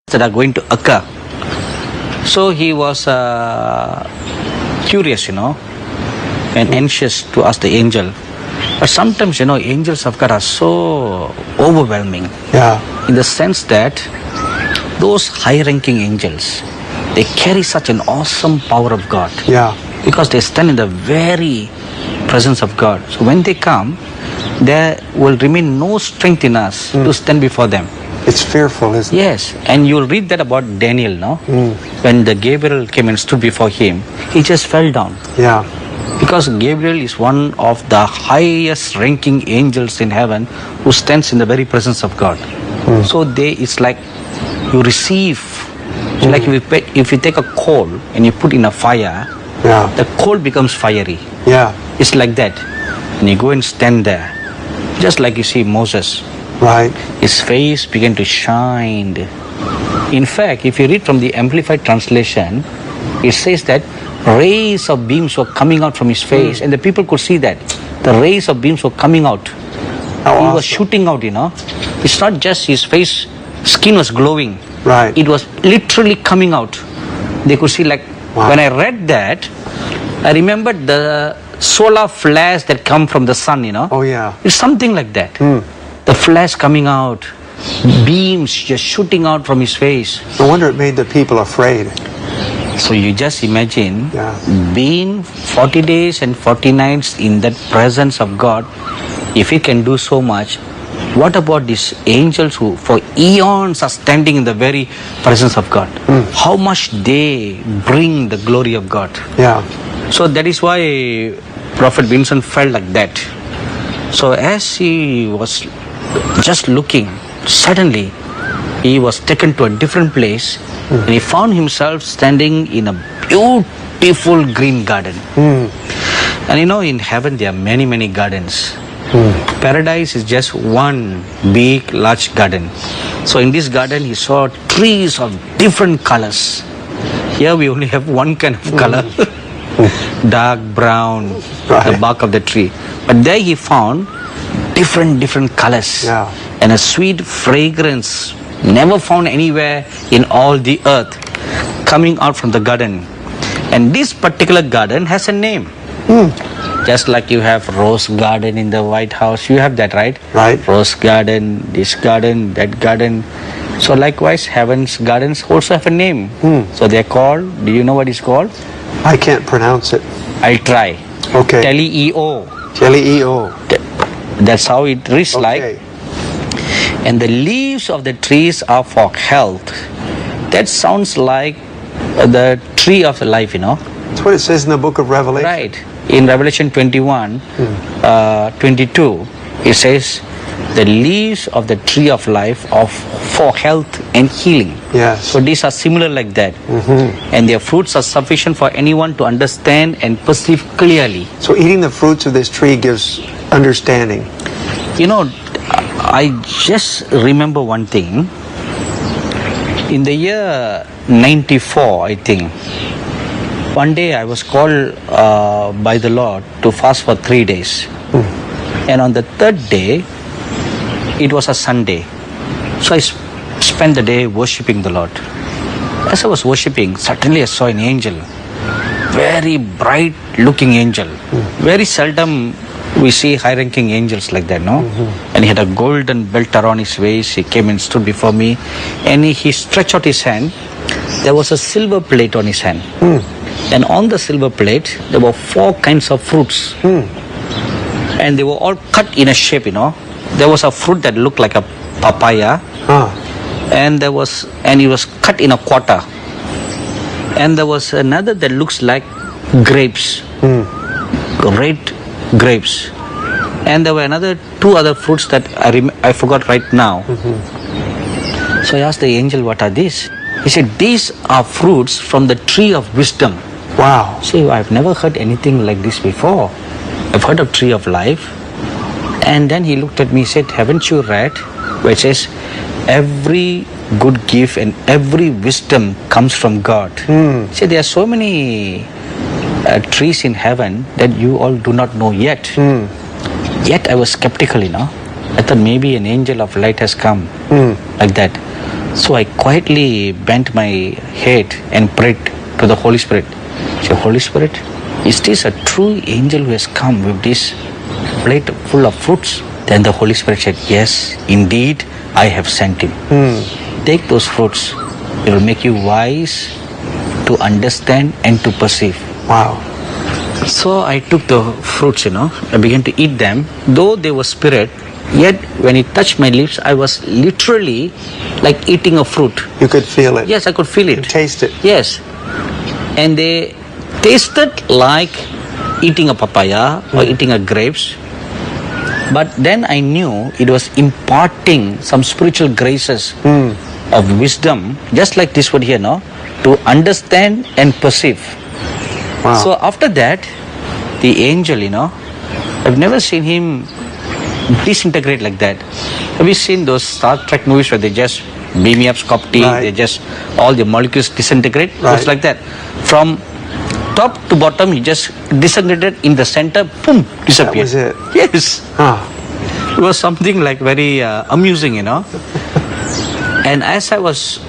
that are going to occur. So he was curious, and anxious to ask the angel. But sometimes, angels of God are so overwhelming. Yeah. In the sense that those high-ranking angels, they carry such an awesome power of God. Yeah. Because they stand in the very presence of God. So when they come, there will remain no strength in us to stand before them. It's fearful, isn't it? Yes, and you'll read that about Daniel, no? When the Gabriel came and stood before him, he just fell down. Yeah. Because Gabriel is one of the highest ranking angels in heaven who stands in the very presence of God. So it's like you receive, it's like if you take a coal and you put in a fire, Yeah. the coal becomes fiery. Yeah. It's like that. And you go and stand there. Just like you see Moses. Right. His face began to shine. In fact, if you read from the Amplified Translation, it says that rays of beams were coming out from his face, and the people could see that. The rays of beams were coming out. How He was awesome. shooting out, It's not just his face, skin was glowing. Right. It was literally coming out. They could see, like, Wow. when I read that, I remembered the solar flares that come from the sun, Oh, yeah. It's something like that. The flash coming out, beams just shooting out from his face. No wonder it made the people afraid. So you just imagine Yeah. being 40 days and 40 nights in that presence of God. If he can do so much, what about these angels who for eons are standing in the very presence of God? How much they bring the glory of God. Yeah. So that is why Prophet Vincent felt like that. So as he was just looking, suddenly he was taken to a different place and he found himself standing in a beautiful green garden. And in heaven there are many, many gardens. Paradise is just one big, large garden. So in this garden he saw trees of different colors. Here we only have one kind of color. Dark brown, the Right. bark of the tree. But there he found different colors. Yeah. And a sweet fragrance never found anywhere in all the earth coming out from the garden. And this particular garden has a name. Just like you have rose garden in the White House, you have that, right? Right. Rose garden, this garden, that garden. So likewise, heaven's gardens also have a name. So they're called, do you know what it's called? I can't pronounce it. I'll try. Okay. Teleo. Teleo. That's how it reads like. Okay. And the leaves of the trees are for health. That sounds like the tree of life, That's what it says in the book of Revelation. Right. In Revelation 21, 22, it says, the leaves of the tree of life are for health and healing. Yes. So these are similar like that. And their fruits are sufficient for anyone to understand and perceive clearly. So eating the fruits of this tree gives understanding. I just remember one thing. In the year 94, I think, one day I was called by the Lord to fast for 3 days. And on the third day, it was a Sunday. So I spent the day worshipping the Lord. As I was worshipping, suddenly I saw an angel. Very bright looking angel. Very seldom we see high-ranking angels like that, no? And he had a golden belt around his waist. He came and stood before me. And he stretched out his hand. There was a silver plate on his hand. And on the silver plate, there were 4 kinds of fruits. And they were all cut in a shape, There was a fruit that looked like a papaya. And it was cut in a quarter. And there was another that looks like grapes. Red grapes. And there were 2 other fruits that I forgot right now. So I asked the angel, what are these? He said, these are fruits from the tree of wisdom. Wow. See, I've never heard anything like this before. I've heard of tree of life. And then he looked at me and said, haven't you read where it says, every good gift and every wisdom comes from God. See, there are so many trees in heaven that you all do not know yet. Yet I was skeptical, I thought maybe an angel of light has come like that. So I quietly bent my head and prayed to the Holy Spirit. I said, Holy Spirit, is this a true angel who has come with this plate full of fruits? Then the Holy Spirit said, yes, indeed, I have sent him. Take those fruits. It will make you wise to understand and to perceive. Wow. So I took the fruits, I began to eat them. Though they were spirit, yet when it touched my lips, I was literally like eating a fruit. You could feel it. Yes, I could feel it. Taste it. Yes. And they tasted like eating a papaya or eating a grapes. But then I knew it was imparting some spiritual graces of wisdom, just like this word here, to understand and perceive. Wow. So after that, the angel, I've never seen him disintegrate like that. Have you seen those Star Trek movies where they just beam me up, Scotty, Right. they just, all the molecules disintegrate? Right. Looks like that. From top to bottom, he just disintegrated in the center, boom, disappeared. was it. Yes. Huh. It was something like very amusing, And as I was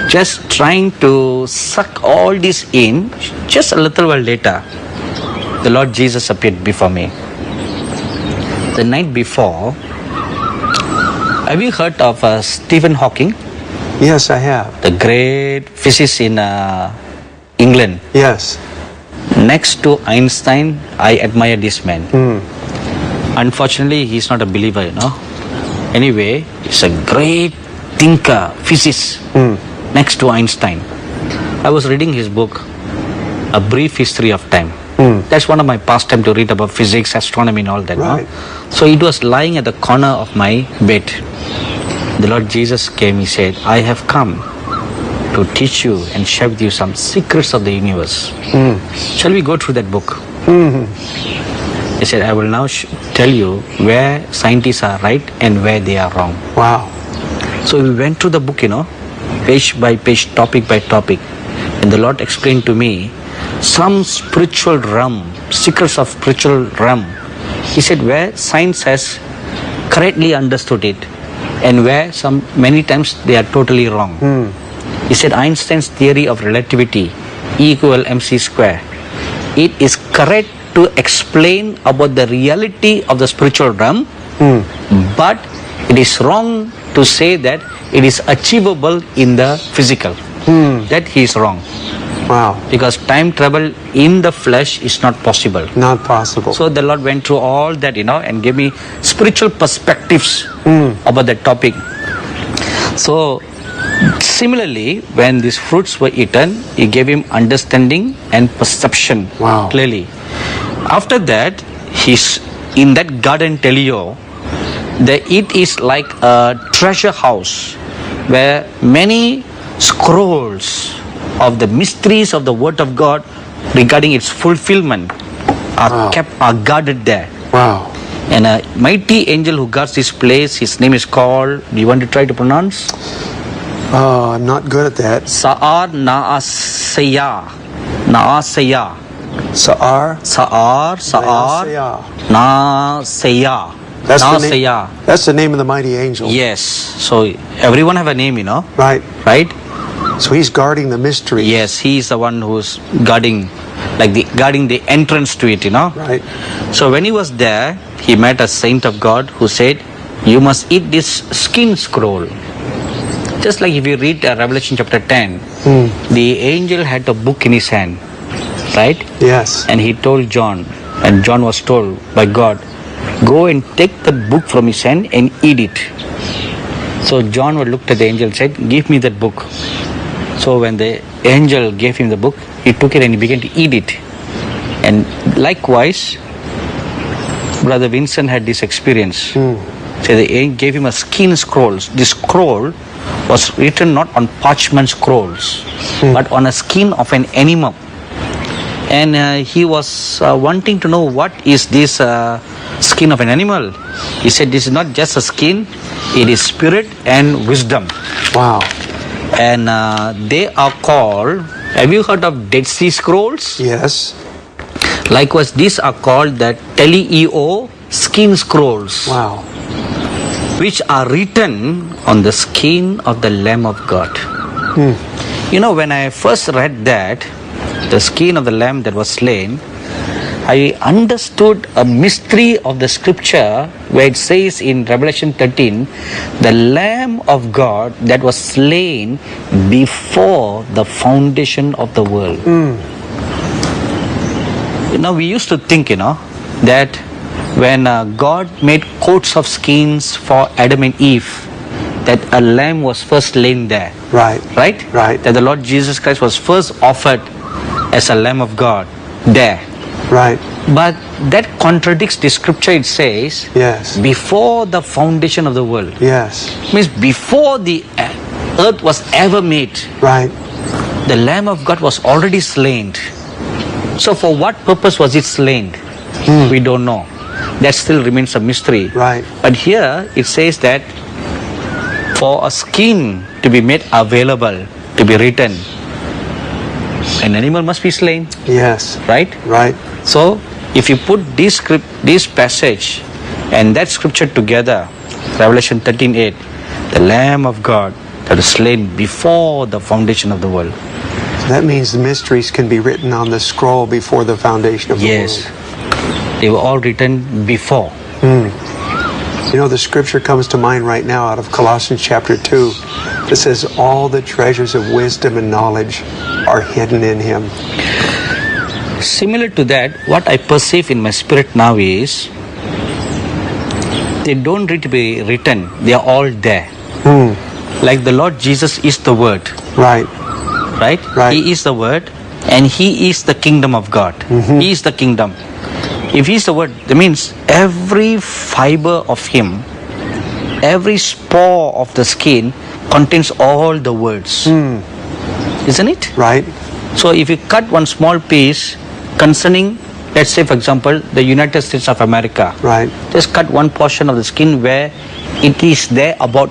just trying to suck all this in, just a little while later, the Lord Jesus appeared before me. The night before, have you heard of Stephen Hawking, Yes, I have. the great physicist in England? Yes. Next to Einstein, I admire this man. Unfortunately, he's not a believer, Anyway, he's a great thinker, physicist, next to Einstein. I was reading his book, A Brief History of Time. That's one of my pastime to read about physics, astronomy and all that. Right. So it was lying at the corner of my bed. The Lord Jesus came, he said, I have come to teach you and share with you some secrets of the universe. Shall we go through that book? He said, I will now tell you where scientists are right and where they are wrong. Wow. So we went through the book, page by page, topic by topic. And the Lord explained to me some spiritual realm, secrets of spiritual realm. He said where science has correctly understood it and where many times they are totally wrong. He said Einstein's theory of relativity, E equal mc square, it is correct to explain about the reality of the spiritual realm, but it is wrong to say that it is achievable in the physical. That he is wrong. Wow. Because time travel in the flesh is not possible. Not possible. So the Lord went through all that, and gave me spiritual perspectives about that topic. So similarly, when these fruits were eaten, he gave him understanding and perception clearly. After that, he's in that garden Telio, it is like a treasure house where many scrolls of the mysteries of the Word of God regarding its fulfillment are guarded there. Wow. And a mighty angel who guards this place, his name is called, do you want to try to pronounce? I'm not good at that. Sa'ar Na'asaya. Na'asaya. Sa'ar. Na'asaya. That's the name of the mighty angel. Yes. So everyone have a name, Right. Right? So he's guarding the mystery. Yes, he is the one who's guarding the entrance to it, Right. So when he was there, he met a saint of God who said, you must eat this skin scroll. Just like if you read Revelation chapter 10, the angel had a book in his hand, right? Yes. And he told John, and John was told by God, go and take the book from his hand and eat it. So John looked at the angel and said, give me that book. So when the angel gave him the book, he took it and he began to eat it. And likewise, Brother Vincent had this experience. So the angel gave him a skin scroll. This scroll was written not on parchment scrolls, but on a skin of an animal. And he was wanting to know what is this skin of an animal. He said, this is not just a skin, it is spirit and wisdom. Wow. And they are called, have you heard of Dead Sea Scrolls? Yes. Likewise, these are called the Teleo skin scrolls. Wow. which are written on the skin of the Lamb of God. You know, when I first read that, the skin of the Lamb that was slain, I understood a mystery of the scripture where it says in Revelation 13, the Lamb of God that was slain before the foundation of the world. You know, we used to think, that when God made coats of skins for Adam and Eve, that a lamb was first slain there. Right. Right? Right. That the Lord Jesus Christ was first offered as a Lamb of God there. Right. But that contradicts the scripture. It says, Yes. before the foundation of the world. Yes. Means before the earth was ever made, Right. the Lamb of God was already slain. So for what purpose was it slain? We don't know. That still remains a mystery. Right. But here it says that for a skin to be made available, to be written, an animal must be slain. Yes. Right? Right. So if you put this passage and that scripture together, Revelation 13:8, the Lamb of God that was slain before the foundation of the world. That means the mysteries can be written on the scroll before the foundation of the Yes. world. They were all written before. You know, the scripture comes to mind right now out of Colossians chapter 2. It says, all the treasures of wisdom and knowledge are hidden in him. Similar to that, what I perceive in my spirit now is, they don't need to be written, they are all there. Like the Lord Jesus is the Word, Right. right? Right. He is the Word and He is the kingdom of God. He is the kingdom. If He is the Word, that means every fiber of Him, every spore of the skin contains all the words. Isn't it? Right. So if you cut one small piece concerning, let's say for example, the United States of America, Right. just cut one portion of the skin where it is there about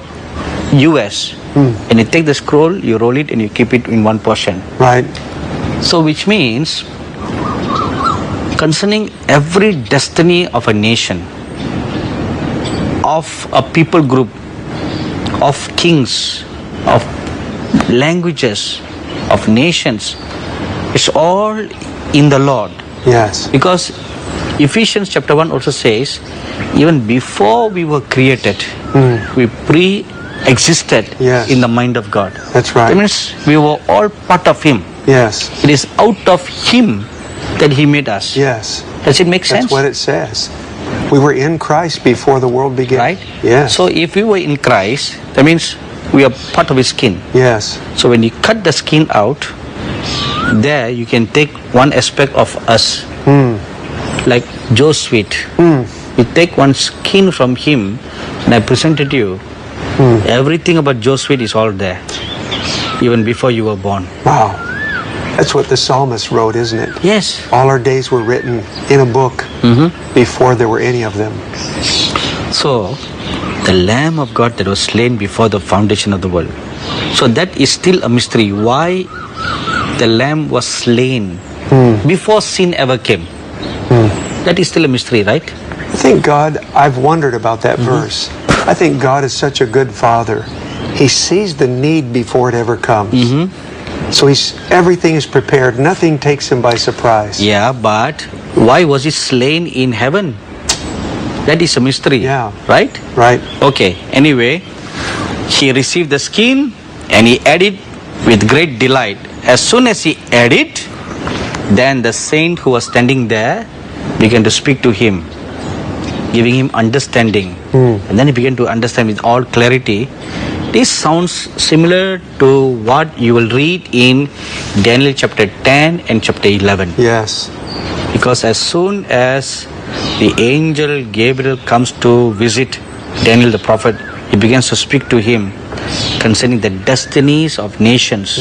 US. And you take the scroll, you roll it and you keep it in one portion. Right. So which means, concerning every destiny of a nation, of a people group, of kings, of languages, of nations, it's all in the Lord. Yes. Because Ephesians chapter 1 also says, even before we were created, we pre-existed Yes. in the mind of God. That's right. That means we were all part of Him. Yes. It is out of Him that He made us. Yes. Does it make sense? That's what it says. We were in Christ before the world began. Right? Yes. So if we were in Christ, that means we are part of His skin. Yes. So when you cut the skin out, there you can take one aspect of us, like Joe Sweet. You take one skin from him, and I presented you. Everything about Joe Sweet is all there, even before you were born. Wow. That's what the psalmist wrote, isn't it? Yes. All our days were written in a book before there were any of them. So, the Lamb of God that was slain before the foundation of the world. So that is still a mystery. Why the Lamb was slain before sin ever came? That is still a mystery, right? I think God, I've wondered about that verse. I think God is such a good Father. He sees the need before it ever comes. So everything is prepared. Nothing takes Him by surprise. Yeah, but why was He slain in heaven? That is a mystery. Yeah. Right? Right. Okay, anyway, He received the skin and He ate it with great delight. As soon as He ate it, then the saint who was standing there began to speak to Him, giving Him understanding. And then He began to understand with all clarity. This sounds similar to what you will read in Daniel chapter 10 and chapter 11. Yes. Because as soon as the angel Gabriel comes to visit Daniel the prophet, he begins to speak to him concerning the destinies of nations.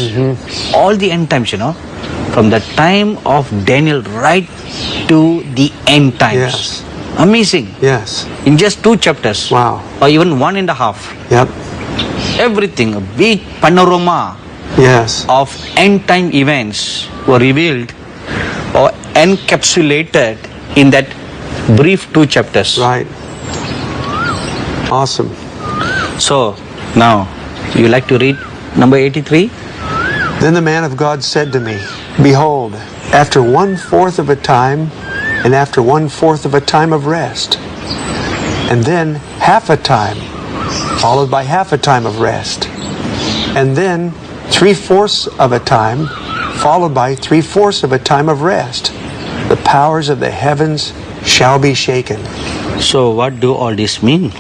All the end times, from the time of Daniel right to the end times. Yes. Amazing. Yes. In just 2 chapters. Wow. Or even 1.5. Yep. Everything, a big panorama Yes. of end time events were revealed or encapsulated in that brief 2 chapters. Right. Awesome. So now you like to read number 83? Then the man of God said to me, Behold, after 1/4 of a time, and after 1/4 of a time of rest, and then half a time, followed by half a time of rest, and then 3/4 of a time, followed by 3/4 of a time of rest, the powers of the heavens shall be shaken. So what do all this mean?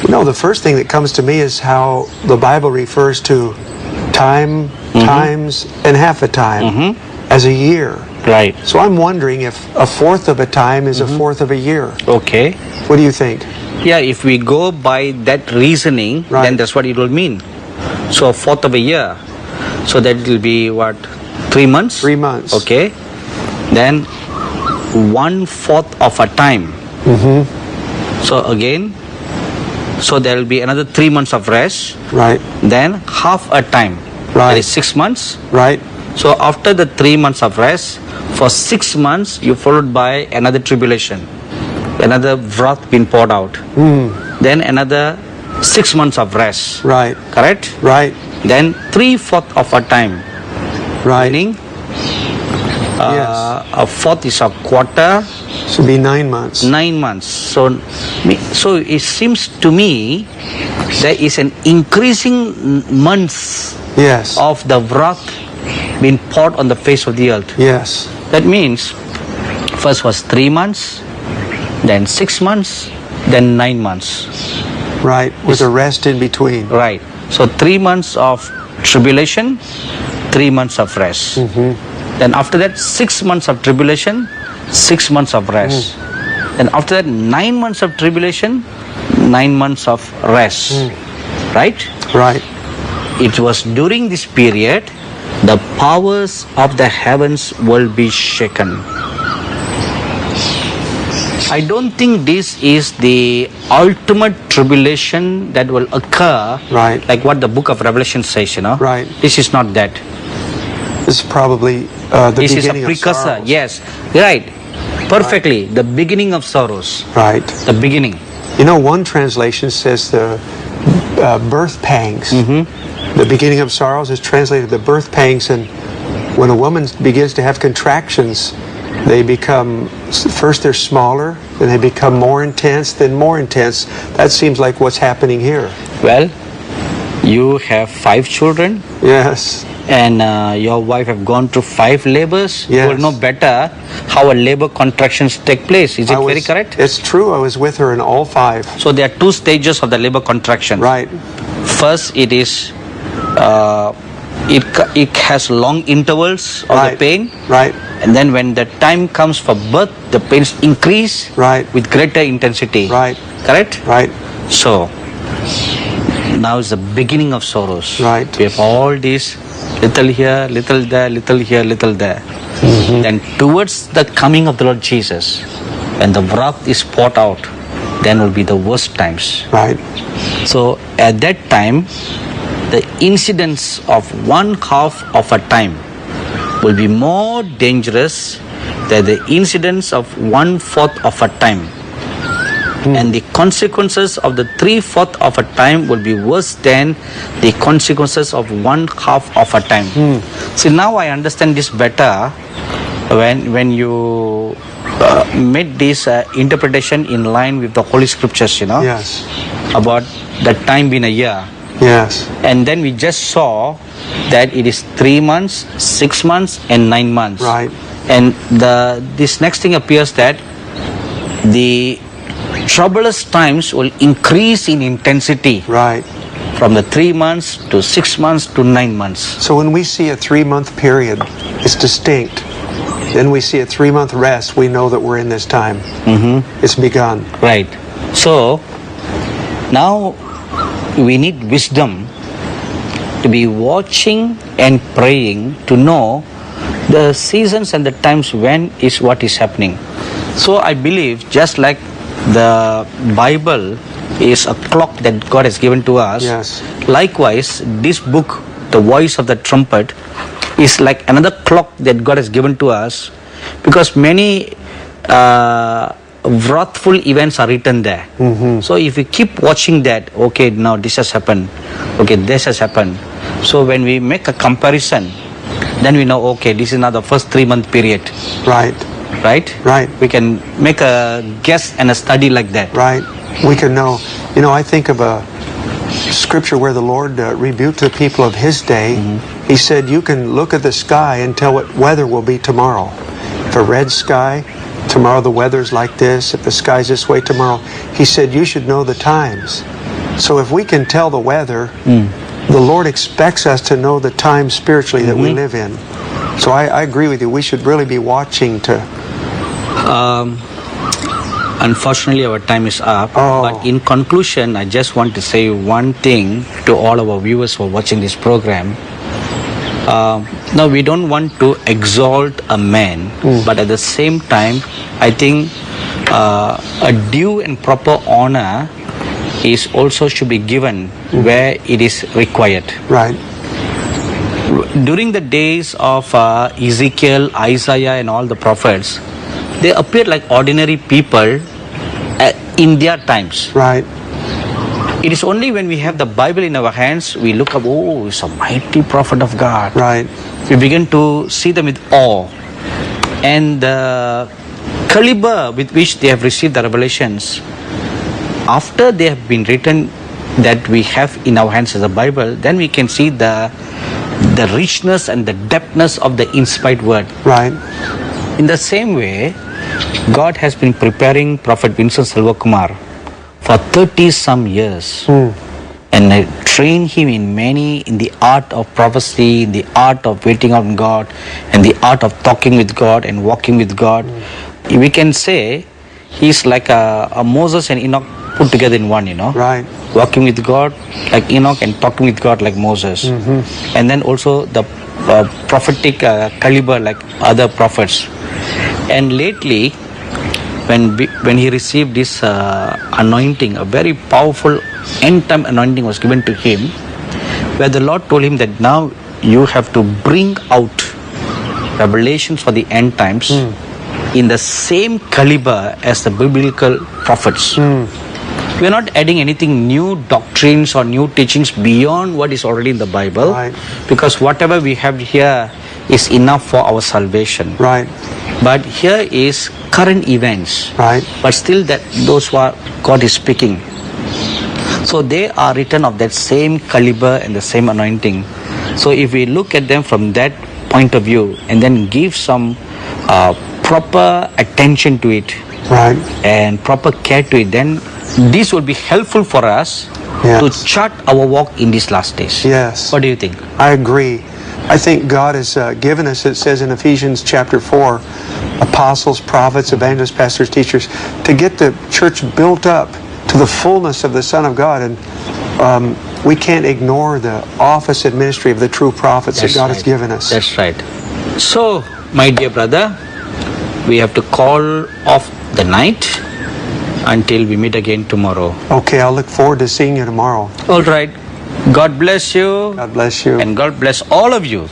You know, the first thing that comes to me is how the Bible refers to time, times, and half a time as a year. Right. So I'm wondering if 1/4 of a time is 1/4 of a year. Okay. What do you think? Yeah, if we go by that reasoning, Right. then that's what it will mean. So 1/4 of a year. So that will be what? 3 months? 3 months. Okay. Then 1/4 of a time. So again, so there will be another 3 months of rest. Right, Then half a time. Right. That is 6 months. right, So after the 3 months of rest, for 6 months you followed by another tribulation, another wrath being poured out. Then another 6 months of rest. right, Correct? right, Then 3/4 of a time. right. Meaning Yes. a fourth is a quarter, So it'd be 9 months. 9 months. So it seems to me there is an increasing months Yes. of the wrath being poured on the face of the earth. Yes. That means first was 3 months, then 6 months, then 9 months. Right. With a rest in between. Right. So 3 months of tribulation, 3 months of rest. Then after that 6 months of tribulation, 6 months of rest. Then after that 9 months of tribulation, 9 months of rest. Right? Right. It was during this period the powers of the heavens will be shaken. I don't think this is the ultimate tribulation that will occur, Right. like what the book of Revelation says, Right. This is not that. This is probably the This is a beginning of precursor. sorrows. Yes, right. Perfectly. The beginning of sorrows. Right. The beginning. You know, one translation says the birth pangs. The beginning of sorrows is translated the birth pangs, and when a woman begins to have contractions, they become, first they're smaller, then they become more intense, then more intense. That seems like what's happening here. Well, you have 5 children, Yes. and your wife have gone through 5 labors. You will Yes. know better how a labor contractions take place. Is it very correct? It's true. I was with her in all 5. So there are 2 stages of the labor contraction. Right. First, it is it has long intervals of the Right. pain, Right. and then when the time comes for birth, the pains increase Right. with greater intensity. Right. Correct? Right. So now is the beginning of sorrows. Right. We have all these little here, little there, little here, little there. Then towards the coming of the Lord Jesus, when the wrath is poured out, then will be the worst times. Right. So at that time, the incidence of 1/2 of a time will be more dangerous than the incidence of 1/4 of a time. And the consequences of the 3/4 of a time will be worse than the consequences of 1/2 of a time. See, now I understand this better when you made this interpretation in line with the Holy Scriptures, Yes. about the time being a year. Yes. And then we just saw that it is 3 months, 6 months, and 9 months. Right. And this next thing appears that the troublous times will increase in intensity Right. from the 3 months to 6 months to 9 months. So when we see a 3-month period, it's distinct. Then we see a 3-month rest, we know that we're in this time. It's begun. Right. So now we need wisdom to be watching and praying to know the seasons and the times when is what is happening. So I believe just like the Bible is a clock that God has given to us, Yes. likewise this book, the voice of the trumpet, is like another clock that God has given to us, because many wrathful events are written there. So if we keep watching that, okay, now this has happened, okay, this has happened. So when we make a comparison, then we know, okay, this is now the first 3-month period, Right. right? Right. We can make a guess and a study like that. Right. We can know. You know, I think of a scripture where the Lord rebuked the people of His day. He said, you can look at the sky and tell what weather will be tomorrow. If a red sky, tomorrow the weather's like this. If the sky's this way tomorrow. He said, you should know the times. So if we can tell the weather, the Lord expects us to know the time spiritually that we live in. So I agree with you. We should really be watching to... Unfortunately, our time is up. Oh. But in conclusion, I just want to say one thing to all our viewers who are watching this program. Now, we don't want to exalt a man, but at the same time, I think a due and proper honor is also should be given where it is required. Right. During the days of Ezekiel, Isaiah and all the prophets, they appeared like ordinary people in their times. Right. It is only when we have the Bible in our hands, we look up, oh, it's a mighty prophet of God. Right. We begin to see them with awe. And the caliber with which they have received the revelations, after they have been written that we have in our hands as a Bible, then we can see the richness and the depthness of the inspired word. Right. In the same way, God has been preparing Prophet Vincent Selvakumar for 30-some years and trained him in the art of prophecy, in the art of waiting on God, and the art of talking with God and walking with God. We can say he's like a Moses and Enoch put together in one, Right. walking with God like Enoch and talking with God like Moses. And then also the prophetic caliber like other prophets. And lately, when he received this anointing, a very powerful end-time anointing was given to him, where the Lord told him that now you have to bring out revelations for the end times in the same caliber as the biblical prophets. We are not adding anything new doctrines or new teachings beyond what is already in the Bible, Right. because whatever we have here is enough for our salvation. Right. But here is current events, Right. but still that those who are God is speaking. So they are written of that same caliber and the same anointing. So if we look at them from that point of view and then give some proper attention to it, Right. and proper care to it, then this will be helpful for us Yes. to chart our walk in these last days. Yes. What do you think? I agree. I think God has given us, it says in Ephesians chapter 4, apostles, prophets, evangelists, pastors, teachers, to get the church built up to the fullness of the Son of God. And we can't ignore the office and ministry of the true prophets that God has given us. That's right. So, my dear brother, we have to call off the night until we meet again tomorrow. Okay, I'll look forward to seeing you tomorrow. All right. God bless you. God bless you. And God bless all of you.